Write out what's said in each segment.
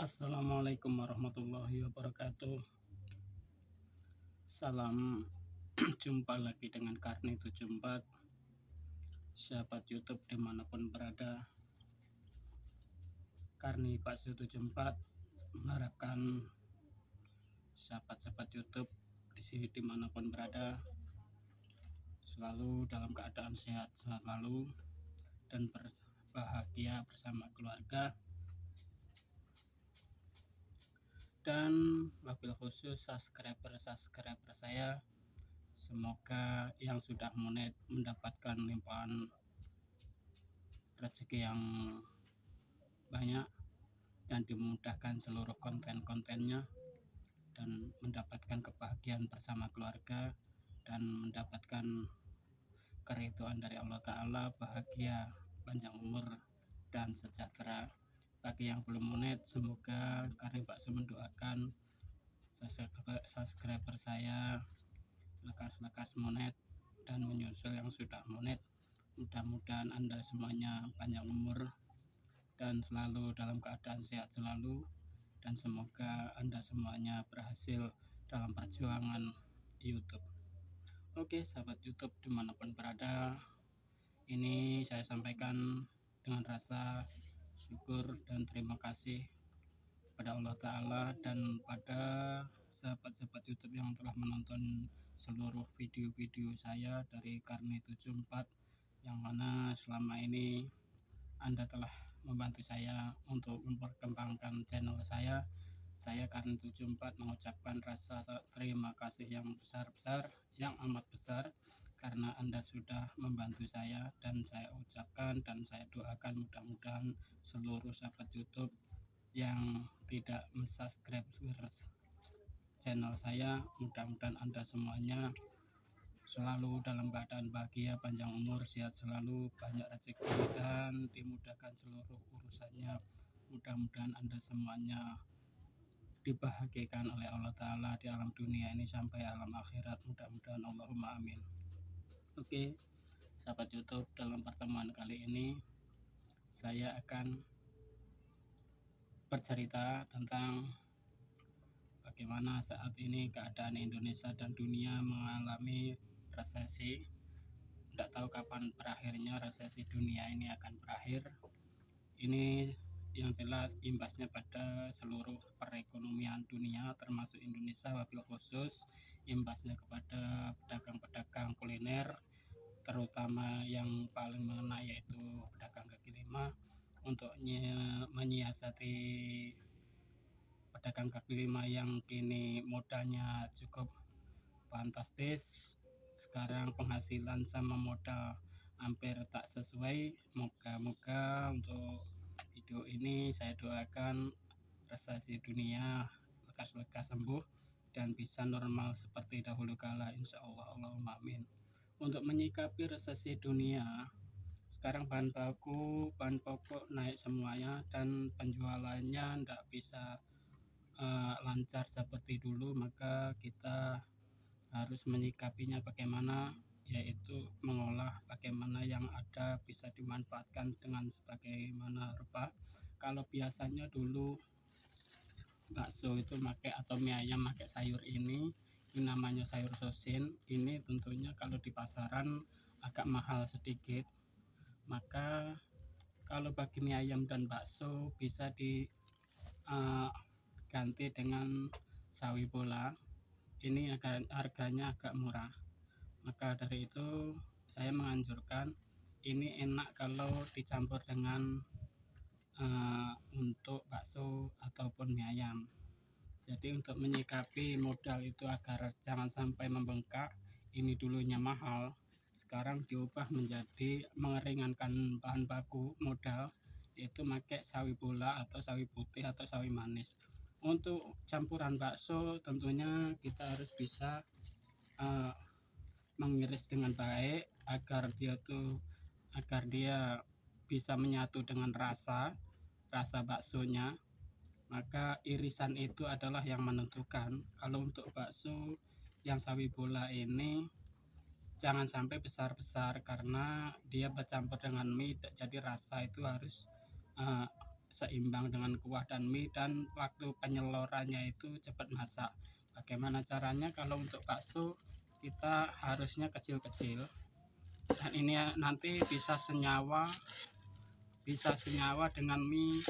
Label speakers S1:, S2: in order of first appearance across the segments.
S1: Assalamualaikum warahmatullahi wabarakatuh. Salam jumpa lagi dengan Karni 74, sahabat YouTube dimanapun berada. Karni Bakso 74 mengharapkan sahabat-sahabat YouTube di sini dimanapun berada selalu dalam keadaan sehat selalu dan berbahagia bersama keluarga. Dan wabil khusus subscriber saya, semoga yang sudah monet mendapatkan limpahan rezeki yang banyak dan dimudahkan seluruh konten-kontennya dan mendapatkan kebahagiaan bersama keluarga dan mendapatkan keridhaan dari Allah Ta'ala, bahagia, panjang umur dan sejahtera. Bagi yang belum monet, semoga Karni Bakso mendoakan subscriber saya lekas-lekas monet dan menyusul yang sudah monet. Mudah-mudahan Anda semuanya panjang umur dan selalu dalam keadaan sehat selalu, dan semoga Anda semuanya berhasil dalam perjuangan YouTube. Oke, sahabat YouTube dimanapun berada, ini saya sampaikan dengan rasa syukur dan terima kasih pada Allah Ta'ala dan pada sahabat-sahabat YouTube yang telah menonton seluruh video-video saya dari Karni 74, yang mana selama ini Anda telah membantu saya untuk memperkembangkan channel saya. Saya Karni 74 mengucapkan rasa terima kasih yang besar-besar, yang amat besar, karena Anda sudah membantu saya, dan saya ucapkan dan saya doakan mudah-mudahan seluruh sahabat YouTube yang tidak subscribe channel saya, mudah-mudahan Anda semuanya selalu dalam keadaan bahagia, panjang umur, sehat selalu, banyak rezeki dan dimudahkan seluruh urusannya. Mudah-mudahan Anda semuanya dibahagiakan oleh Allah Ta'ala di alam dunia ini sampai alam akhirat, mudah-mudahan, Allahumma amin. Oke, sahabat YouTube, dalam pertemuan kali ini saya akan bercerita tentang bagaimana saat ini keadaan Indonesia dan dunia mengalami resesi. Tidak tahu kapan berakhirnya resesi dunia ini akan berakhir. Ini yang jelas imbasnya pada seluruh perekonomian dunia termasuk Indonesia, wabil khusus imbasnya kepada pedagang-pedagang kuliner, terutama yang paling mengena yaitu pedagang kaki lima. Untuk menyiasati pedagang kaki lima yang kini modalnya cukup fantastis, sekarang penghasilan sama modal hampir tak sesuai. Moga-moga untuk video ini saya doakan resesi dunia lekas-lekas sembuh dan bisa normal seperti dahulu kala, insya Allah, Allahumma amin. Untuk menyikapi resesi dunia, sekarang bahan pokok naik semuanya dan penjualannya tidak bisa lancar seperti dulu, maka kita harus menyikapinya bagaimana, yaitu mengolah bagaimana yang ada bisa dimanfaatkan dengan sebagaimana rupa. Kalau biasanya dulu bakso itu pakai atau mie ayam pakai sayur ini namanya sayur sosin. Ini tentunya kalau di pasaran agak mahal sedikit, maka kalau bagi mie ayam dan bakso bisa diganti dengan sawi bola. Ini harganya agak murah, maka dari itu saya menganjurkan ini enak kalau dicampur dengan untuk bakso ataupun mie ayam. Jadi untuk menyikapi modal itu agar jangan sampai membengkak, ini dulunya mahal, sekarang diubah menjadi meringankan bahan baku modal, yaitu pakai sawi bola atau sawi putih atau sawi manis. Untuk campuran bakso tentunya kita harus bisa mengiris dengan baik agar dia bisa menyatu dengan rasa baksonya. Maka irisan itu adalah yang menentukan. Kalau untuk bakso yang sawi bola ini jangan sampai besar-besar karena dia bercampur dengan mie, jadi rasa itu harus seimbang dengan kuah dan mie, dan waktu penyelorannya itu cepat masak. Bagaimana caranya? Kalau untuk bakso kita harusnya kecil-kecil, dan ini nanti bisa senyawa dengan mie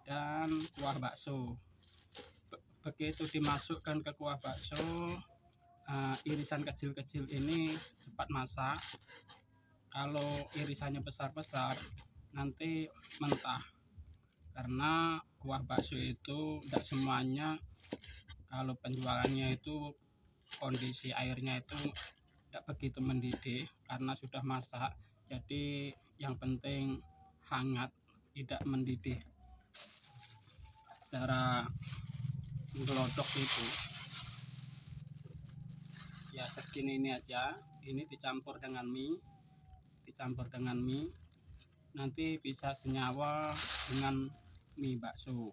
S1: dan kuah bakso. Begitu dimasukkan ke kuah bakso, irisan kecil-kecil ini cepat masak. Kalau irisannya besar-besar nanti mentah, karena kuah bakso itu tidak semuanya, kalau penjualannya itu kondisi airnya itu tidak begitu mendidih karena sudah masak. Jadi yang penting hangat, tidak mendidih secara menggelodok itu. Ya segini ini aja, ini dicampur dengan mie, nanti bisa senyawa dengan mie bakso.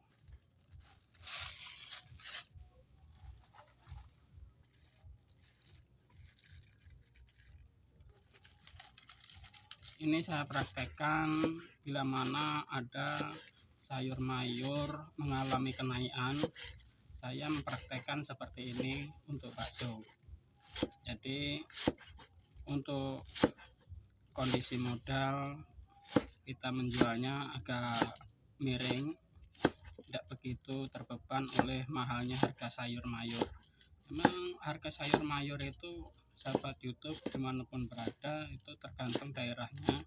S1: Ini saya praktekkan bila mana ada sayur mayur mengalami kenaikan, saya mempraktekkan seperti ini untuk bakso. Jadi untuk kondisi modal kita menjualnya agak miring, tidak begitu terbeban oleh mahalnya harga sayur mayur. Memang harga sayur mayur itu, sahabat YouTube dimanapun berada, itu tergantung daerahnya.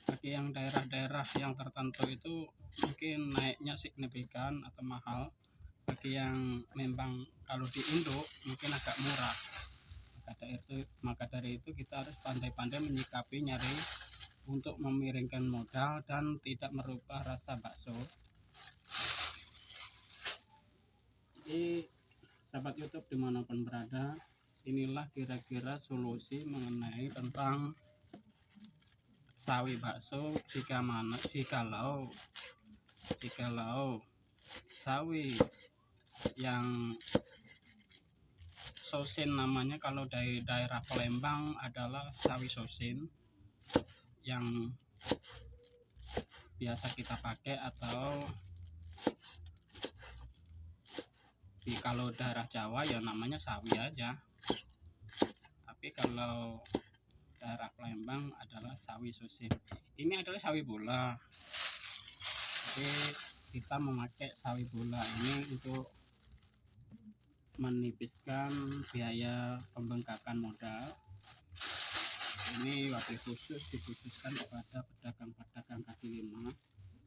S1: Bagi yang daerah-daerah yang tertentu itu mungkin naiknya signifikan atau mahal. Bagi yang memang kalau di Indo mungkin agak murah. Maka dari itu kita harus pandai-pandai menyikapi, nyari untuk memiringkan modal dan tidak merubah rasa bakso. Jadi sahabat YouTube dimanapun berada, inilah kira-kira solusi mengenai tentang sawi bakso jikalau sawi yang sosin namanya, kalau dari daerah Palembang adalah sawi sosin yang biasa kita pakai, atau kalau daerah Jawa ya namanya sawi aja. Tapi kalau daerah Palembang adalah sawi sosin. Ini adalah sawi bola. Jadi kita memakai sawi bola ini untuk menipiskan biaya pembengkakan modal. Ini wabil khusus dikhususkan kepada pedagang-pedagang kaki lima.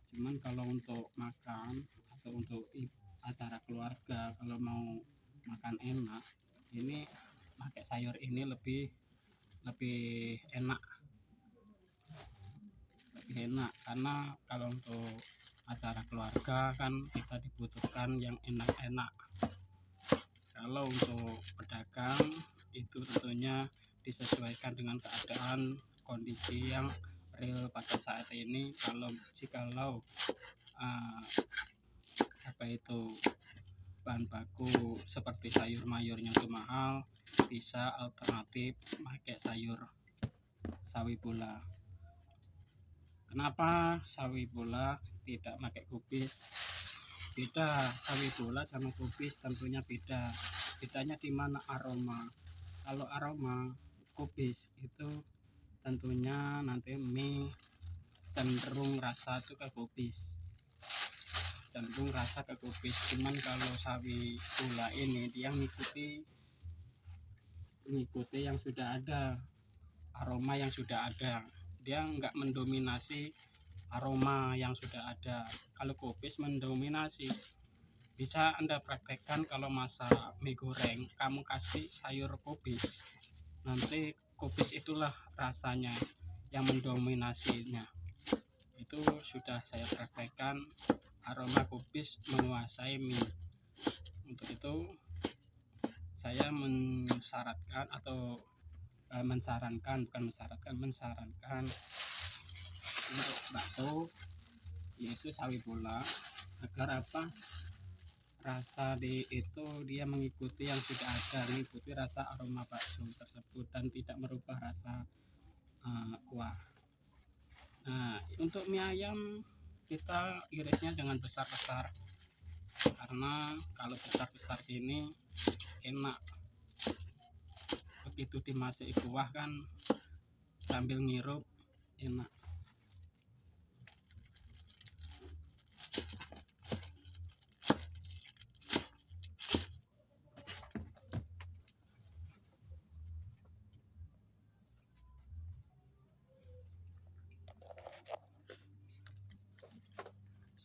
S1: Cuman kalau untuk makan atau untuk acara keluarga, kalau mau makan enak, ini pakai sayur ini lebih enak, karena kalau untuk acara keluarga kan kita dibutuhkan yang enak-enak. Kalau untuk pedagang itu tentunya disesuaikan dengan keadaan kondisi yang real pada saat ini. Jikalau bahan baku seperti sayur mayurnya itu mahal, bisa alternatif pakai sayur sawi bola. Kenapa sawi bola tidak pakai kubis? Beda, sawi bola sama kubis tentunya beda. Bedanya di mana? Aroma. Kalau aroma kubis itu tentunya nanti mie cenderung rasa itu ke kubis, cuman kalau sawi bola ini dia mengikuti yang sudah ada, aroma yang sudah ada, dia enggak mendominasi aroma yang sudah ada. Kalau kubis mendominasi. Bisa Anda praktekkan kalau masak mie goreng, kamu kasih sayur kubis, nanti kubis itulah rasanya yang mendominasinya. Itu sudah saya praktekkan, aroma kubis menguasai mie. Untuk itu saya mensarankan untuk bakso yaitu sawi bola, agar rasa dia mengikuti yang sudah ada, mengikuti rasa aroma bakso tersebut dan tidak merubah rasa kuah. Nah, untuk mie ayam kita irisnya jangan besar-besar, karena kalau besar-besar gini enak, begitu dimasuki kuah kan sambil ngirup enak.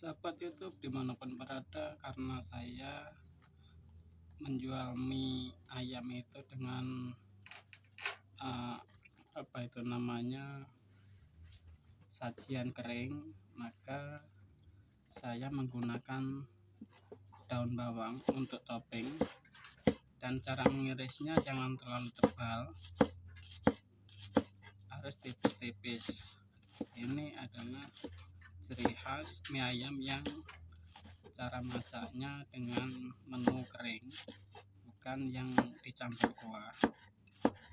S1: Sahabat YouTube dimanapun berada, karena saya menjual mie ayam itu dengan apa itu namanya, sajian kering, maka saya menggunakan daun bawang untuk topping, dan cara mengirisnya jangan terlalu tebal, harus tipis-tipis. Ini adalah ciri khas mie ayam yang cara masaknya dengan menu kering, bukan yang dicampur kuah.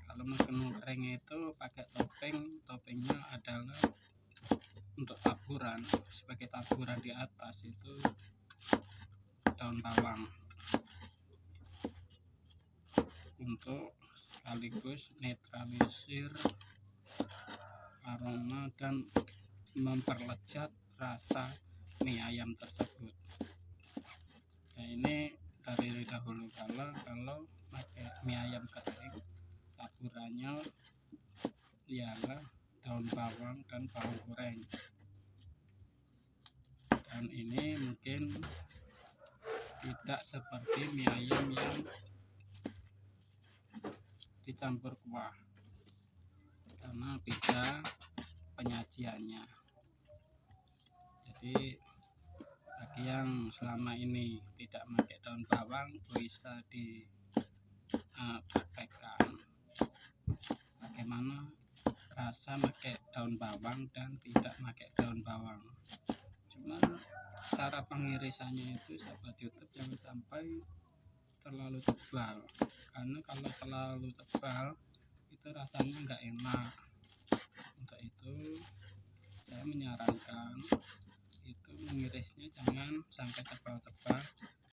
S1: Kalau menu kering itu pakai toppingnya adalah untuk taburan, sebagai taburan di atas itu daun bawang, untuk sekaligus netralisir aroma dan memperlezat rasa mie ayam tersebut. Nah, ini dari dahulu kalau pakai mie ayam kering, taburannya ialah daun bawang dan bawang goreng. Dan ini mungkin tidak seperti mie ayam yang dicampur kuah, karena beda penyajiannya. Jadi bagi yang selama ini tidak pakai daun bawang, bisa dipraktekkan bagaimana rasa pakai daun bawang dan tidak pakai daun bawang. Cuman cara pengirisannya itu sahabat YouTube jangan sampai terlalu tebal, karena kalau terlalu tebal itu rasanya nggak enak. Untuk itu saya menyarankan itu mengirisnya jangan sampai tebal-tebal,